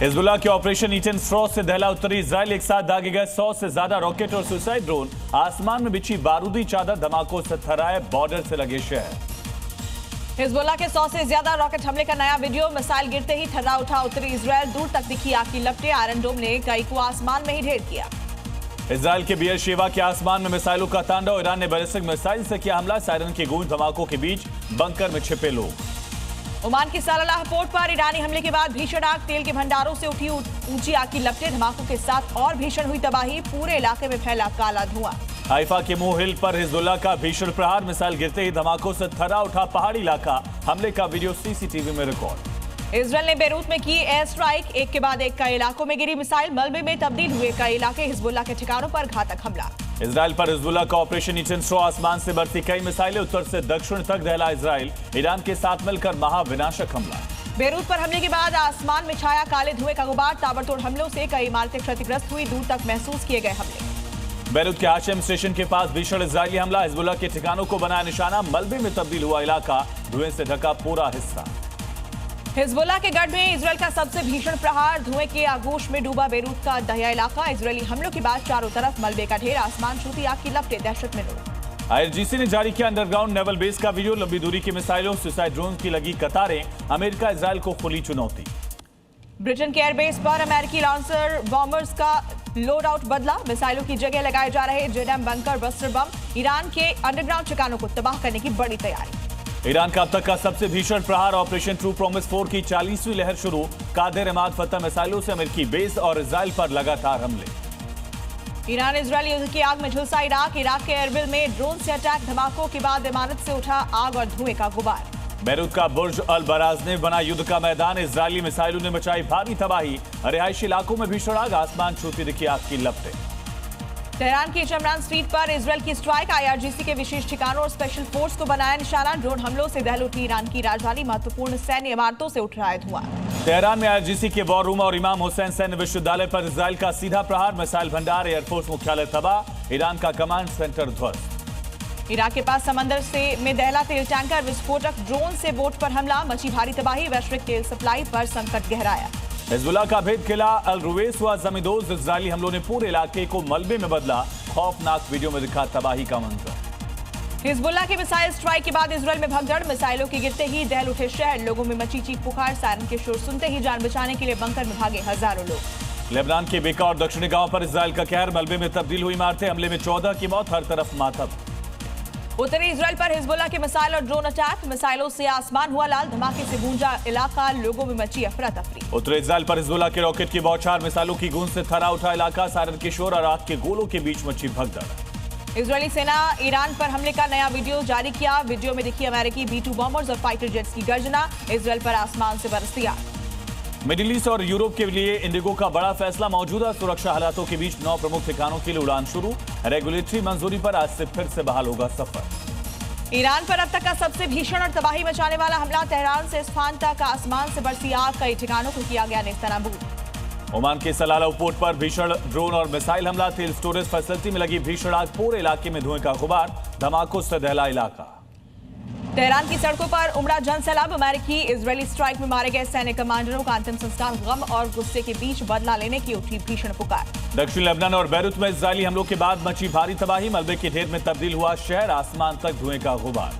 Hezbollah के operation eaten straw से दहला उत्तरी इजराइल एक साथ दागे गए 100 से ज्यादा रॉकेट और सुसाइड ड्रोन। आसमान में बिछी बारूदी चादर धमाकों से थर्राए बॉर्डर से लगे शहर। हिजबुल्लाह के 100 से ज्यादा रॉकेट हमले का नया वीडियो। मिसाइल गिरते ही थर्रा उठा उत्तरी इजराइल। दूर तक दिखी आग की लपटें। आयरन डोम ने कई को आसमान में ही ढेर किया। इजराइल के बियर शेवा के आसमान में मिसाइलों का तांडव। ईरान ने बैलिस्टिक मिसाइल से किया हमला। सायरन की गूंज, धमाकों के बीच बंकर में छिपे लोग। ओमान के सालालाह पोर्ट पर ईरानी हमले के बाद भीषण आग। तेल के भंडारों से उठी ऊंची आग की लपटें। धमाकों के साथ और भीषण हुई तबाही। पूरे इलाके में फैला काला धुआं। हाइफा के मुंह हिल पर हिजबुल्लाह का भीषण प्रहार। मिसाइल गिरते ही धमाकों से थर्रा उठा पहाड़ी इलाका। हमले का वीडियो सीसीटीवी में रिकॉर्ड। इजराइल ने बेरूत में की एयर स्ट्राइक। एक के बाद एक कई इलाकों में गिरी मिसाइल। मलबे में तब्दील हुए कई इलाके। हिजबुल्लाह के ठिकानों पर घातक हमला। इजराइल पर हिजबुल्लाह का ऑपरेशन ईटन स्ट्रॉ। आसमान से बरसी कई मिसाइलें। उत्तर से दक्षिण तक दहला इजराइल। ईरान के साथ मिलकर महाविनाशक हमला। बेरूत पर हमले के बाद आसमान में छाया काले धुएं का गुबार। ताबड़तोड़ हमलों से कई इमारतें क्षतिग्रस्त हुई। दूर तक महसूस किए गए हमले। बेरूत के हाशिम स्टेशन के पास भीषण इजरायली हमला। हिजबुल्लाह के ठिकानों को बनाया निशाना। मलबे में तब्दील हुआ इलाका। धुएं से ढका पूरा हिस्सा। हिजबुल्लाह के गढ़ में इजराइल का सबसे भीषण प्रहार। धुएं के आगोश में डूबा बेरूत का दहिया इलाका। इजरायली हमलों के बाद चारों तरफ मलबे का ढेर। आसमान छूती आग की लपटें। दहशत में लोग। IRGC ने जारी किया अंडरग्राउंड नेवल बेस का वीडियो। लंबी दूरी की मिसाइलों, सुसाइड ड्रोन की लगी कतारें। अमेरिका इजराइल को खुली चुनौती। ब्रिटेन के एयरबेस पर अमेरिकी लॉन्चर बॉम्बर्स का लोड आउट बदला। मिसाइलों की जगह लगाए जा रहे जेडम बंकर बस्टर बम। ईरान के अंडरग्राउंड ठिकानों को तबाह करने की बड़ी तैयारी। ईरान का अब तक का सबसे भीषण प्रहार। ऑपरेशन ट्रू प्रॉमिस 4 की 40वीं लहर शुरू। कादिर इमाद फतह मिसाइलों से अमेरिकी बेस और इजराइल पर लगातार हमले। ईरान इजरायली युद्ध की आग में झुलसा इराक। इराक के एयरबिल में ड्रोन से अटैक। धमाकों के बाद इमारत से उठा आग और धुएं का गुबार। बेरूत का बुर्ज अल बराज ने बना युद्ध का मैदान। इजरायली मिसाइलों ने मचाई भारी तबाही। रिहायशी इलाकों में भीषण आग। आसमान छूती दिखी आग की लपटें। तेहरान की चमरान स्ट्रीट पर इजराइल की स्ट्राइक। IRGC के विशेष ठिकानों और स्पेशल फोर्स को बनाया निशाना। ड्रोन हमलों से दहल उठी ईरान की राजधानी। महत्वपूर्ण सैन्य इमारतों से उठ रहा है धुआं। तेहरान में IRGC के वॉर रूम और इमाम हुसैन सैन्य विश्वविद्यालय पर इजराइल का सीधा प्रहार। मिसाइल भंडार, एयरफोर्स मुख्यालय तबाह। ईरान का कमांड सेंटर ध्वस्त। इराक के पास समंदर में दहला तेल टैंकर। विस्फोटक ड्रोन से बोट पर हमला। मची भारी तबाही। वैश्विक तेल सप्लाई पर संकट गहराया। हिजबुल्लाह का भेद किला अल रुवैस हुआ जमींदोज। इजरायली हमलों ने पूरे इलाके को मलबे में बदला। खौफनाक वीडियो में दिखा तबाही का मंजर। हिजबुल्लाह के मिसाइल स्ट्राइक के बाद इजराइल में भगदड़। मिसाइलों के गिरते ही दहल उठे शहर। लोगों में मची चीख पुकार। सायरन के शोर सुनते ही जान बचाने के लिए बंकर में भागे हजारों लोग। लेबनान के बेका और दक्षिणी गांव पर इजराइल का कहर। मलबे में तब्दील हुई इमारतें। हमले में 14 की मौत। हर तरफ मातम। उत्तरी इजराइल पर हिजबुल्लाह के मिसाइल और ड्रोन अटैक। मिसाइलों से आसमान हुआ लाल। धमाके से गूंजा इलाका। लोगों में मची अफरा तफरी। उत्तरी इजराइल पर हिजबुल्लाह के रॉकेट की बौछार। मिसाइलों की गूंज से थर्रा उठा इलाका। सायरन के शोर और आग के गोलों के बीच मची भगदड़। इजरायली सेना ईरान पर हमले का नया वीडियो जारी किया। वीडियो में दिखी अमेरिकी B-2 बॉम्बर्स और फाइटर जेट्स की गर्जना। इजराइल पर आसमान से बरसी आग। मिडिल ईस्ट और यूरोप के लिए इंडिगो का बड़ा फैसला। मौजूदा सुरक्षा हालातों के बीच 9 प्रमुख ठिकानों के लिए उड़ान शुरू। रेगुलेटरी मंजूरी पर आज से फिर से बहाल होगा सफर। ईरान पर अब तक का सबसे भीषण और तबाही मचाने वाला हमला। तेहरान से इस्फहान तक आसमान से बरसी आग। कई ठिकानों को किया गया नेस्तनाबूद। ओमान के सलाला पोर्ट पर भीषण ड्रोन और मिसाइल हमला। तेल स्टोरेज फैसिलिटी में लगी भीषण आग। पूरे इलाके में धुएं का गुबार। धमाकों से दहला इलाका। तेहरान की सड़कों पर उमड़ा जन सैलाब। अमेरिकी इजरायली स्ट्राइक में मारे गए सैन्य कमांडरों का अंतिम संस्कार। गम और गुस्से के बीच बदला लेने की उठी भीषण पुकार। दक्षिण लेबनान और बेरूत में इजरायली हमलों के बाद मची भारी तबाही। मलबे के ढेर में तब्दील हुआ शहर। आसमान तक धुएं का गुबार।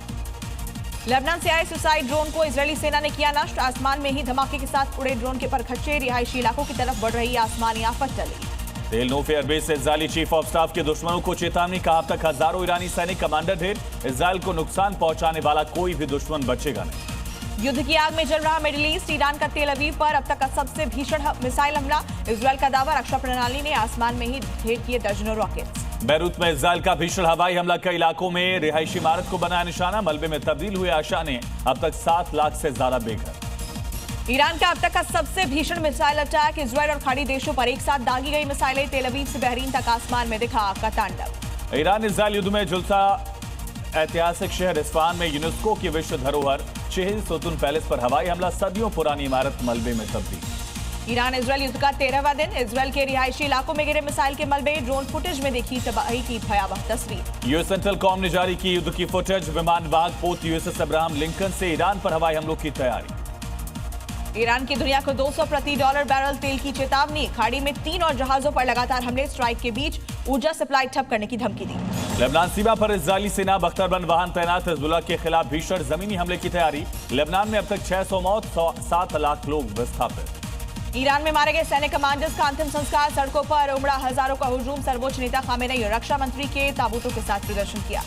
लेबनान से आए सुसाइड ड्रोन को इजरायली सेना ने किया नष्ट। आसमान में ही धमाके के साथ उड़े ड्रोन के परखच्चे। रिहायशी इलाकों की तरफ बढ़ रही आसमानी आफत टली। तेल नोफ एयरबेस से इजरायली चीफ ऑफ स्टाफ के दुश्मनों को चेतावनी। कहा अब तक हजारों ईरानी सैनिक कमांडर ढेर। इजराइल को नुकसान पहुंचाने वाला कोई भी दुश्मन बचेगा नहीं। युद्ध की आग में जल रहा मिडिल ईस्ट। ईरान का तेल अवीव पर अब तक का सबसे भीषण मिसाइल हमला। इजराइल का दावा। रक्षा प्रणाली ने आसमान में ही ढेर किए दर्जनों रॉकेट्स। बेरूत में इजराइल का भीषण हवाई हमला। कई इलाकों में रिहायशी इमारत को बनाया निशाना। मलबे में तब्दील हुए आशा ने अब तक 7 लाख से ज्यादा बेघर। ईरान का अब तक का सबसे भीषण मिसाइल अटैक। इजराइल और खाड़ी देशों पर एक साथ दागी गई मिसाइलें। तेल अवीव से बहरीन तक आसमान में दिखा आग का तांडव। ईरान इजराइल युद्ध में झुलसा ऐतिहासिक शहर इस्फहान में यूनेस्को की विश्व धरोहर चेहल सोतुन पैलेस पर हवाई हमला। सदियों पुरानी इमारत मलबे में तब्दील। ईरान इजराइल युद्ध का 13वां दिन। इजराइल के रिहायशी इलाकों में गिरे मिसाइल के मलबे। ड्रोन फुटेज में देखी तबाही की भयावह तस्वीर। यूएस सेंट्रल कॉम ने जारी की युद्ध की फुटेज। विमान वाहक पोत USS अब्राहम लिंकन से ईरान पर हवाई हमलों की तैयारी। ईरान की दुनिया को $200 प्रति बैरल तेल की चेतावनी। खाड़ी में 3 और जहाजों पर लगातार हमले। स्ट्राइक के बीच ऊर्जा सप्लाई ठप करने की धमकी दी। लेबनान सीमा पर इजरायली सेना बख्तरबंद वाहन तैनात। हिजबुल्लाह के खिलाफ भीषण जमीनी हमले की तैयारी। लेबनान में अब तक 600 मौत, 7 लाख लोग विस्थापित। ईरान में मारे गए सैन्य कमांडर्स का अंतिम संस्कार। सड़कों पर उमड़ा हजारों का हुजूम। सर्वोच्च नेता खामेनेई रक्षा मंत्री के ताबूतों के साथ प्रदर्शन किया।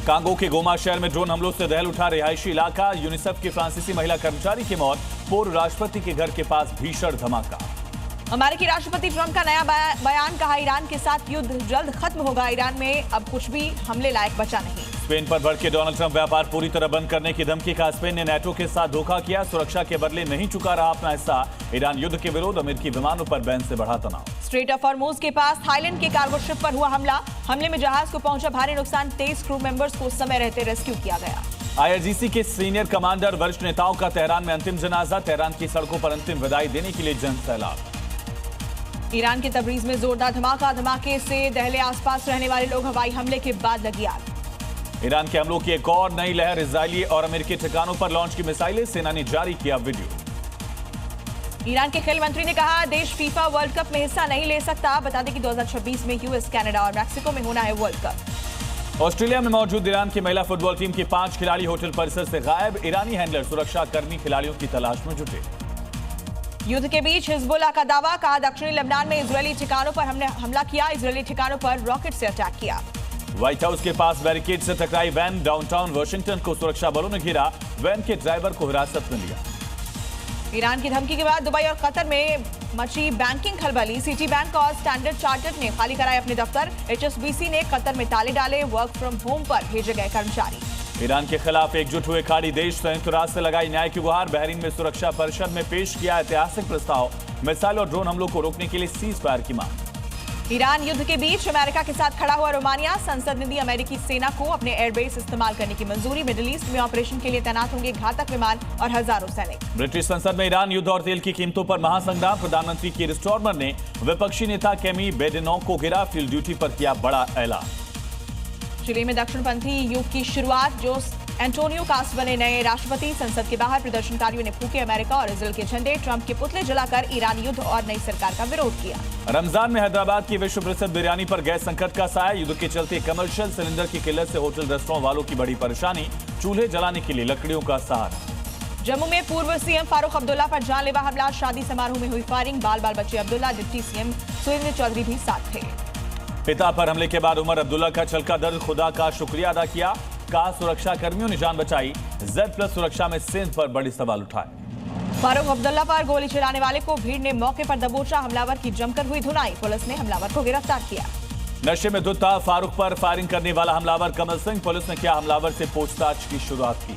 कांगो के गोमा शहर में ड्रोन हमलों से दहल उठा रिहायशी इलाका। यूनिसेफ की फ्रांसीसी महिला कर्मचारी की मौत। पूर्व राष्ट्रपति के घर के पास भीषण धमाका। अमेरिकी राष्ट्रपति ट्रंप का नया बयान। कहा ईरान के साथ युद्ध जल्द खत्म होगा। ईरान में अब कुछ भी हमले लायक बचा नहीं। स्पेन पर भड़के डोनाल्ड ट्रंप व्यापार पूरी तरह बंद करने की धमकी का। स्पेन ने नेटो के साथ धोखा किया। सुरक्षा के बदले नहीं चुका रहा अपना हिस्सा। ईरान युद्ध के विरोध। अमेरिकी विमानों पर बैन से बढ़ा तनाव। स्ट्रेट ऑफ हॉर्मुज के पास थाईलैंड के कार्गो शिप पर हुआ हमला। हमले में जहाज को पहुंचा भारी नुकसान। 23 क्रू मेंबर्स को समय रहते रेस्क्यू किया गया। आईआरजीसी के सीनियर कमांडर वरिष्ठ नेताओं का तेहरान में अंतिम जनाजा। तेहरान की सड़कों पर अंतिम विदाई देने के लिए जन सैलाब। ईरान के तबरीज में जोरदार धमाका। धमाके से दहले आसपास रहने वाले लोग। हवाई हमले के बाद लगी आग। ईरान के हमलों की एक और नई लहर। इजरायली और अमेरिकी ठिकानों पर लॉन्च की मिसाइलें। सेना ने जारी किया वीडियो। ईरान के खेल मंत्री ने कहा देश फीफा वर्ल्ड कप में हिस्सा नहीं ले सकता। बता दें कि 2026 में यूएस, कनाडा और मैक्सिको में होना है वर्ल्ड कप। ऑस्ट्रेलिया में मौजूद ईरान की महिला फुटबॉल टीम के 5 खिलाड़ी होटल परिसर से गायब। ईरानी हैंडलर सुरक्षा कर्मी खिलाड़ियों की तलाश में जुटे। युद्ध के बीच हिजबुल्लाह का दावा। कहा दक्षिणी लेबनान में इजरायली ठिकानों पर हमने हमला किया। इजरायली ठिकानों पर रॉकेट से अटैक किया। व्हाइट हाउस के पास बैरिकेड से टकराई वैन। डाउनटाउन वाशिंगटन को सुरक्षा बलों ने घेरा। वैन के ड्राइवर को हिरासत में लिया। ईरान की धमकी के बाद दुबई और कतर में मची बैंकिंग खलबली। सिटी बैंक और स्टैंडर्ड चार्टर्ड ने खाली कराए अपने दफ्तर। HSBC ने कतर में ताले डाले। वर्क फ्रॉम होम पर भेजे गए कर्मचारी। ईरान के खिलाफ एकजुट हुए खाड़ी देश। संयुक्त राष्ट्र से लगाई न्याय की गुहार। बहरीन में सुरक्षा परिषद में पेश किया ऐतिहासिक प्रस्ताव। मिसाइल और ड्रोन हमलों को रोकने के लिए सीज फायर की मांग। ईरान युद्ध के बीच अमेरिका के साथ खड़ा हुआ रोमानिया। संसद ने दी अमेरिकी सेना को अपने एयरबेस इस्तेमाल करने की मंजूरी। मिडिल ईस्ट में ऑपरेशन के लिए तैनात होंगे घातक विमान और हजारों सैनिक। ब्रिटिश संसद में ईरान युद्ध और तेल की कीमतों पर महासंग्राम। प्रधानमंत्री कीर स्टारमर ने विपक्षी नेता केमी बेडेनॉक को गिरा। फील्ड ड्यूटी पर किया बड़ा ऐलान। चिली में दक्षिणपंथी युग की शुरुआत। जोस एंटोनियो कास्ट बने नए राष्ट्रपति। संसद के बाहर प्रदर्शनकारियों ने फूके अमेरिका और इजरायल के झंडे। ट्रंप के पुतले जलाकर ईरान युद्ध और नई सरकार का विरोध किया। रमजान में हैदराबाद की विश्व प्रसिद्ध बिरयानी पर गैस संकट का साया। युद्ध के चलते कमर्शियल सिलेंडर की किल्लत से होटल रेस्टोरेंट वालों की बड़ी परेशानी। चूल्हे जलाने के लिए लकड़ियों का सहारा। जम्मू में पूर्व सीएम फारूक अब्दुल्ला पर जानलेवा हमला। शादी समारोह में हुई फायरिंग। बाल बाल बच्चे अब्दुल्ला। डिप्टी सीएम सुरेंद्र चौधरी भी साथ थे। पिता पर हमले के बाद उमर अब्दुल्ला का छलका दर्द। खुदा का शुक्रिया अदा किया। कहा सुरक्षा कर्मियों ने जान बचाई। Z+ सुरक्षा में सिंध पर बड़ी सवाल उठाए। फारूक अब्दुल्ला पर गोली चलाने वाले को भीड़ ने मौके पर दबोचा। हमलावर की जमकर हुई धुनाई। पुलिस ने हमलावर को गिरफ्तार किया। नशे में धुत था फारूक पर फायरिंग करने वाला हमलावर कमल सिंह। पुलिस ने किया हमलावर से पूछताछ की शुरुआत की।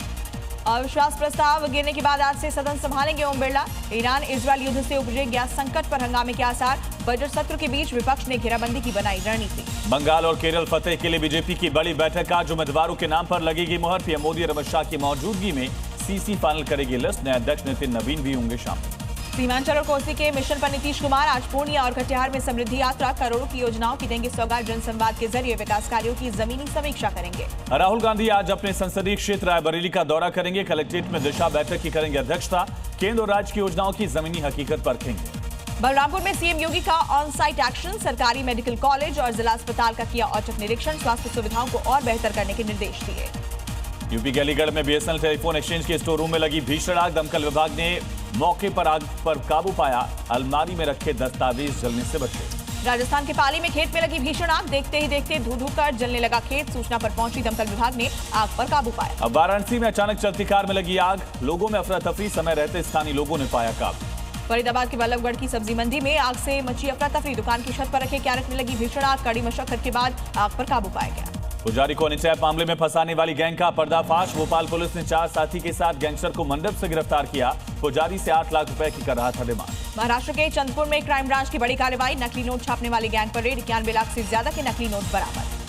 अविश्वास प्रस्ताव गिरने के बाद आज से सदन संभालेंगे ओम बिरला। ईरान इजरायल युद्ध से उपजे गैस संकट पर हंगामे के आसार। बजट सत्र के बीच विपक्ष ने घेराबंदी की बनाई रणनीति। बंगाल और केरल फतेह के लिए बीजेपी की बड़ी बैठक। आज उम्मीदवारों के नाम पर लगेगी मुहर। पीएम मोदी और अमित शाह की मौजूदगी में सीसी फाइनल करेगी लिस्ट। नए अध्यक्ष नितिन नवीन भी होंगे शामिल। सीमांचल और कोसी के मिशन पर नीतीश कुमार। आज पूर्णिया और कटिहार में समृद्धि यात्रा। करोड़ों की योजनाओं की देंगे सौगात। जनसंवाद के जरिए विकास कार्यों की जमीनी समीक्षा करेंगे। राहुल गांधी आज अपने संसदीय क्षेत्र रायबरेली का दौरा करेंगे। कलेक्ट्रेट में दिशा बैठक की करेंगे अध्यक्षता। केंद्र और राज्य की योजनाओं की जमीनी हकीकत परखेंगे। बलरामपुर में सीएम योगी का ऑन साइट एक्शन। सरकारी मेडिकल कॉलेज और जिला अस्पताल का किया औचक निरीक्षण। स्वास्थ्य सुविधाओं को और बेहतर करने के निर्देश दिए। यूपी के अलीगढ़ में बीएसएनएल टेलीफोन एक्सचेंज के स्टोर रूम में लगी भीषण आग। दमकल विभाग ने मौके पर आग पर काबू पाया। अलमारी में रखे दस्तावेज जलने से बचे। राजस्थान के पाली में खेत में लगी भीषण आग। देखते ही देखते धू धू कर जलने लगा खेत। सूचना पर पहुंची दमकल विभाग ने आग पर काबू पाया। अब वाराणसी में अचानक चलती कार में लगी आग। लोगों में अफरा तफरी। समय रहते स्थानीय लोगों ने पाया काबू। फरीदाबाद के बल्लभगढ़ की सब्जी मंडी में आग से मची अफरा तफरी। दुकान की छत पर रखे कैरेट में लगी भीषण आग। कड़ी मशक्कत के बाद आग पर काबू पाया गया। पुजारी को अनिटैप मामले में फंसाने वाली गैंग का पर्दाफाश। भोपाल पुलिस ने 4 साथी के साथ गैंगस्टर को मंडप से गिरफ्तार किया। पुजारी से 8 लाख रुपए की कर रहा था डिमांड। महाराष्ट्र के चंदपुर में क्राइम ब्रांच की बड़ी कार्रवाई। नकली नोट छापने वाली गैंग पर रेड। 91 लाख से ज्यादा के नकली नोट बरामद।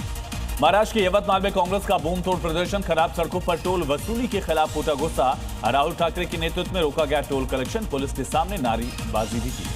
महाराष्ट्र के यवतमाल में कांग्रेस का बूम तोड़ प्रदर्शन। खराब सड़कों पर टोल वसूली के खिलाफ फूटा गुस्सा। राहुल ठाकरे के नेतृत्व में रोका गया टोल कलेक्शन। पुलिस के सामने नारेबाजी भी की।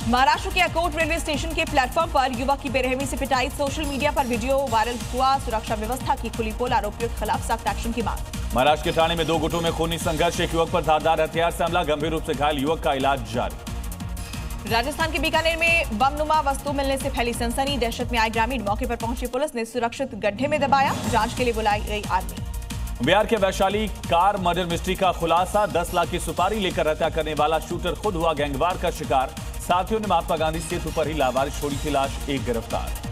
महाराष्ट्र के अकोट रेलवे स्टेशन के प्लेटफॉर्म पर युवक की बेरहमी से पिटाई। सोशल मीडिया पर वीडियो वायरल हुआ। सुरक्षा व्यवस्था की खुली पोल। आरोपियों के खिलाफ सख्त एक्शन की मांग। महाराष्ट्र के ठाणे में दो गुटों में खूनी संघर्ष, एक युवक पर धारदार हथियार से हमला, गंभीर रूप से घायल युवक का इलाज जारी। राजस्थान के बीकानेर में बमनुमा वस्तु मिलने से फैली सनसनी, दहशत में आए ग्रामीण, मौके पर पहुंची पुलिस ने सुरक्षित गड्ढे में दबाया, जांच के लिए बुलाई गई आर्मी। बिहार के वैशाली कार मर्डर मिस्ट्री का खुलासा, 10 लाख की सुपारी लेकर हत्या करने वाला शूटर खुद हुआ गैंगवार का शिकार, साथियों ने महात्मा गांधी सेतु पर ही लावारिस छोड़ी थी लाश, एक गिरफ्तार।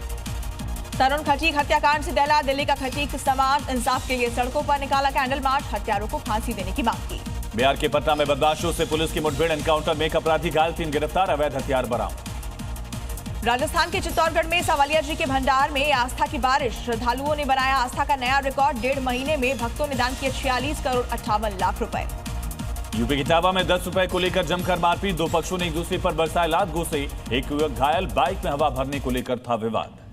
तरुण खटीक हत्याकांड से दहला, दिल्ली का खटीक समाज इंसाफ के लिए सड़कों पर निकाला कैंडल मार्च, हत्यारों को फांसी देने की मांग की। बिहार के पटना में बदमाशों से पुलिस की मुठभेड़, एनकाउंटर में एक अपराधी घायल, 3 गिरफ्तार, अवैध हथियार बरामद। राजस्थान के चित्तौड़गढ़ में सांवलिया जी के भंडार में आस्था की बारिश, श्रद्धालुओं ने बनाया आस्था का नया रिकॉर्ड, 1.5 महीने में भक्तों ने दान किए 46 करोड़ 58 लाख रुपए। यूपी की इटावा में 10 रुपए को लेकर जमकर मारपीट, दो पक्षों ने एक दूसरे पर बरसाए लात गोसे, एक युवक घायल, बाइक में हवा भरने को लेकर था विवाद।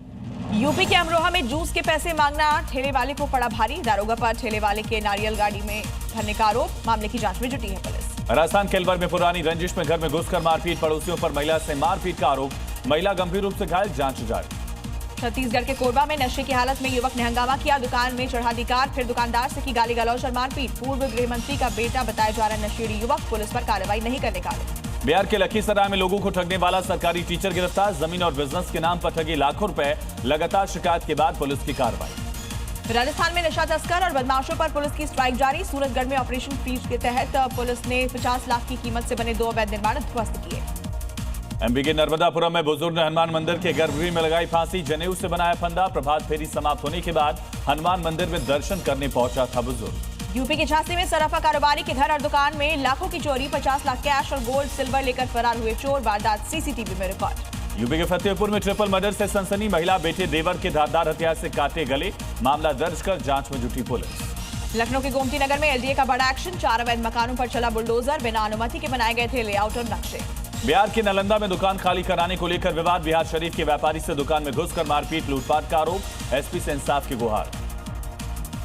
यूपी के अमरोहा में जूस के पैसे मांगना ठेले वाले को पड़ा भारी, दारोगा पर ठेले वाले के नारियल गाड़ी में भरने का आरोप, मामले की जांच में जुटी है पुलिस। राजस्थान के अलवर में पुरानी रंजिश में घर में घुसकर मारपीट, पड़ोसियों पर महिला से मारपीट का आरोप, महिला गंभीर रूप से घायल, जांच जारी। छत्तीसगढ़ के कोरबा में नशे की हालत में युवक ने हंगामा किया, दुकान में चढ़ा दी कार, फिर दुकानदार से की गाली गलौज और मारपीट, पूर्व गृह मंत्री का बेटा बताया जा रहा नशेड़ी युवक, पुलिस पर कार्रवाई नहीं करने का आरोप। बिहार के लखीसराय में लोगों को ठगने वाला सरकारी टीचर गिरफ्तार, जमीन और बिजनेस के नाम पर ठगे लाखों रुपए, लगातार शिकायत के बाद पुलिस की कार्रवाई। राजस्थान में नशा तस्कर और बदमाशों पर पुलिस की स्ट्राइक जारी, सूरजगढ़ में ऑपरेशन फ्रीज के तहत पुलिस ने 50 लाख की कीमत से बने 2 अवैध निर्माण ध्वस्त किए। एमपी के नर्मदापुरम में बुजुर्ग ने हनुमान मंदिर के गर्भगृह में लगाई फांसी, जनेऊ से बनाया फंदा, प्रभात फेरी समाप्त होने के बाद हनुमान मंदिर में दर्शन करने पहुंचा था बुजुर्ग। यूपी के झांसी में सराफा कारोबारी के घर और दुकान में लाखों की चोरी, 50 लाख कैश और गोल्ड सिल्वर लेकर फरार हुए चोर, वारदात सीसीटीवी में रिकॉर्ड। यूपी के फतेहपुर में ट्रिपल मर्डर से सनसनी, महिला बेटे देवर के धारदार हथियार से काटे गले, मामला दर्ज कर जांच में जुटी पुलिस। लखनऊ के गोमती नगर में एलडीए का बड़ा एक्शन, 4 अवैध मकानों पर चला बुलडोजर, बिना अनुमति के बनाए गए थे लेआउट और नक्शे। बिहार के नालंदा में दुकान खाली कराने को लेकर विवाद, बिहार शरीफ के व्यापारी से दुकान में घुसकर मारपीट, लूटपाट का आरोप, एसपी से इंसाफ की गुहार।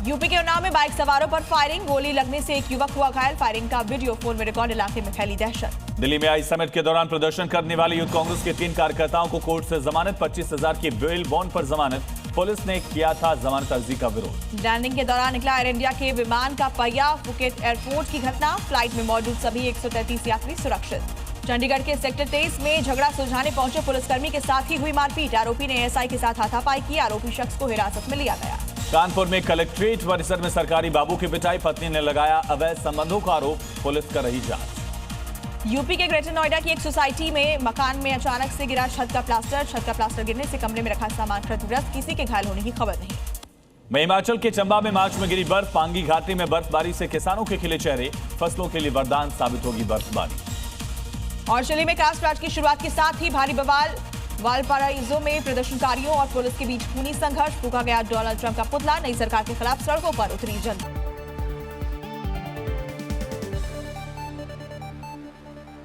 यूपी के उन्नाव में बाइक सवारों पर फायरिंग, गोली लगने से एक युवक हुआ घायल, फायरिंग का वीडियो फोन में रिकॉर्ड, इलाके में फैली दहशत। दिल्ली में आई समिट के दौरान प्रदर्शन करने वाले यूथ कांग्रेस के 3 कार्यकर्ताओं को कोर्ट से जमानत, 25,000 की बेल बॉन्ड पर जमानत, पुलिस ने किया था जमानत अर्जी का विरोध। लैंडिंग के दौरान निकला एयर इंडिया के विमान का पहिया, फुकेट एयरपोर्ट की घटना, फ्लाइट में मौजूद सभी 133 यात्री सुरक्षित। चंडीगढ़ के सेक्टर 23 में झगड़ा सुलझाने पहुंचे पुलिसकर्मी के साथ ही हुई मारपीट, आरोपी ने एएसआई के साथ हाथापाई की, आरोपी शख्स को हिरासत में लिया गया। कानपुर में कलेक्ट्रेट परिसर में सरकारी बाबू की पिटाई, पत्नी ने लगाया अवैध संबंधों का आरोप, पुलिस कर रही जांच। यूपी के ग्रेटर नोएडा की एक सोसाइटी में मकान में अचानक से गिरा छत का प्लास्टर गिरने से कमरे में रखा सामान क्षतिग्रस्त, किसी के घायल होने की खबर नहीं। हिमाचल के चंबा में मार्च में गिरी बर्फ, पांगी घाटी में बर्फबारी से किसानों के खिले चेहरे, फसलों के लिए वरदान साबित होगी बर्फबारी। और चिली में कास्ट राज की शुरुआत के साथ ही भारी बवाल, वालपाराइजो में प्रदर्शनकारियों और पुलिस के बीच खूनी संघर्ष, फूंका गया डोनाल्ड ट्रंप का पुतला, नई सरकार के खिलाफ सड़कों पर उतरी जनता।